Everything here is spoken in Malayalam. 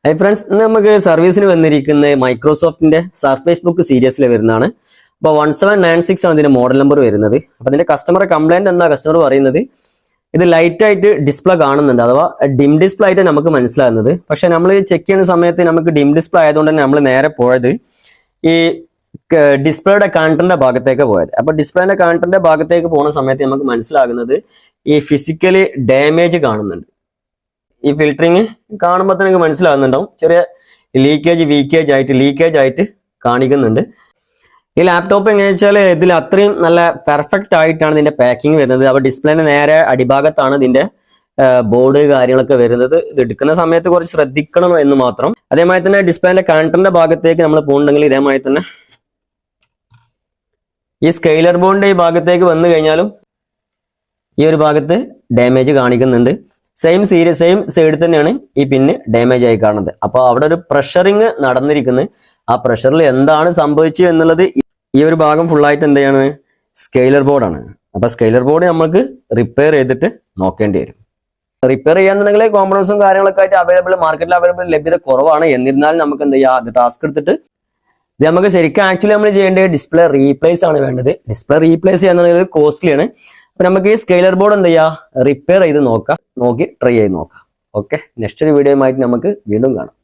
ഹൈ ഫ്രണ്ട്സ്, ഇന്ന് നമുക്ക് സർവീസിന് വന്നിരിക്കുന്ന മൈക്രോസോഫ്റ്റിന്റെ സർഫേസ് ബുക്ക് സീരീസിൽ വരുന്നതാണ്. അപ്പോൾ 1796 ആണ് ഇതിന്റെ മോഡൽ നമ്പർ വരുന്നത്. അപ്പോൾ ഇതിന്റെ കസ്റ്റമർ കംപ്ലൈന്റ് എന്താ കസ്റ്റമർ പറയുന്നത്, ഇത് ലൈറ്റ് ആയിട്ട് ഡിസ്പ്ലേ കാണുന്നുണ്ട്, അഥവാ ഡിം ഡിസ്പ്ലേ ആയിട്ട് നമുക്ക് മനസ്സിലാകുന്നത്. പക്ഷെ നമ്മൾ ചെക്ക് ചെയ്യുന്ന സമയത്ത് നമുക്ക് ഡിം ഡിസ്പ്ലേ ആയതുകൊണ്ട് തന്നെ നമ്മൾ നേരെ പോയത് ഈ ഡിസ്പ്ലേയുടെ കണ്ടന്റിന്റെ ഭാഗത്തേക്ക് പോയത്. അപ്പൊ ഡിസ്പ്ലേന്റെ കണ്ടന്റിന്റെ ഭാഗത്തേക്ക് പോകുന്ന സമയത്ത് നമുക്ക് മനസ്സിലാകുന്നത് ഈ ഫിസിക്കലി ഡാമേജ് കാണുന്നുണ്ട്. ഈ ഫിൽറ്ററിങ് കാണുമ്പോൾ തന്നെ നിങ്ങൾക്ക് മനസ്സിലാകുന്നുണ്ടാവും, ചെറിയ ലീക്കേജ് ആയിട്ട് കാണിക്കുന്നുണ്ട്. ഈ ലാപ്ടോപ്പ് എങ്ങനെയാ വെച്ചാൽ ഇതിൽ അത്രയും നല്ല പെർഫെക്റ്റ് ആയിട്ടാണ് ഇതിന്റെ പാക്കിംഗ് വരുന്നത്. അപ്പോൾ ഡിസ്പ്ലേന്റെ നേരെ അടിഭാഗത്താണ് ഇതിന്റെ ബോർഡ് കാര്യങ്ങളൊക്കെ വരുന്നത്. ഇത് എടുക്കുന്ന സമയത്ത് കുറച്ച് ശ്രദ്ധിക്കണം എന്ന് മാത്രം. അതേമാതിരി തന്നെ ഡിസ്പ്ലേന്റെ കണ്ടന്റിന്റെ ഭാഗത്തേക്ക് നമ്മൾ പോകുന്നുണ്ടെങ്കിൽ ഇതേമാതിരി തന്നെ ഈ സ്കെയിലർ ബോർഡിന്റെ ഈ ഭാഗത്തേക്ക് വന്നു കഴിഞ്ഞാലും ഈ ഒരു ഭാഗത്ത് ഡാമേജ് കാണിക്കുന്നുണ്ട്. സെയിം സൈഡ് തന്നെയാണ് ഈ പിന്ന് ഡാമേജ് ആയി കാണുന്നത്. അപ്പോൾ അവിടെ ഒരു പ്രഷറിങ് നടന്നിരിക്കുന്നത്. ആ പ്രഷറിൽ എന്താണ് സംഭവിച്ചത് എന്നുള്ളത് ഈ ഒരു ഭാഗം ഫുള്ളായിട്ട് എന്ത് ചെയ്യാണ്, സ്കെയിലർ ബോർഡാണ്. അപ്പൊ സ്കെയിലർ ബോർഡ് നമുക്ക് റിപ്പയർ ചെയ്തിട്ട് നോക്കേണ്ടി വരും. റിപ്പയർ ചെയ്യാന്നുണ്ടെങ്കിൽ കോമ്പണൻസും കാര്യങ്ങളൊക്കെ ആയിട്ട് മാർക്കറ്റിൽ അവൈലബിൾ ലഭ്യത കുറവാണ്. എന്നിരുന്നാലും നമുക്ക് എന്ത് ചെയ്യാം, അത് ടാസ്ക് എടുത്തിട്ട് ഇത് നമുക്ക് ശരിക്കും ആക്ച്വലി നമ്മൾ ചെയ്യേണ്ടത് ഡിസ്പ്ലേ റീപ്ലേസ് ആണ് വേണ്ടത്. ഡിസ്പ്ലേ റീപ്ലേസ് ചെയ്യാന്നുള്ളത് കോസ്റ്റ്ലിയാണ്. അപ്പൊ നമുക്ക് ഈ സ്കെയിലർ ബോർഡ് എന്ത് ചെയ്യാം, റിപ്പയർ ചെയ്ത് നോക്കി ട്രൈ ചെയ്ത് നോക്കാം. ഓക്കെ, നെക്സ്റ്റ് ഒരു വീഡിയോയുമായിട്ട് നമുക്ക് വീണ്ടും കാണാം.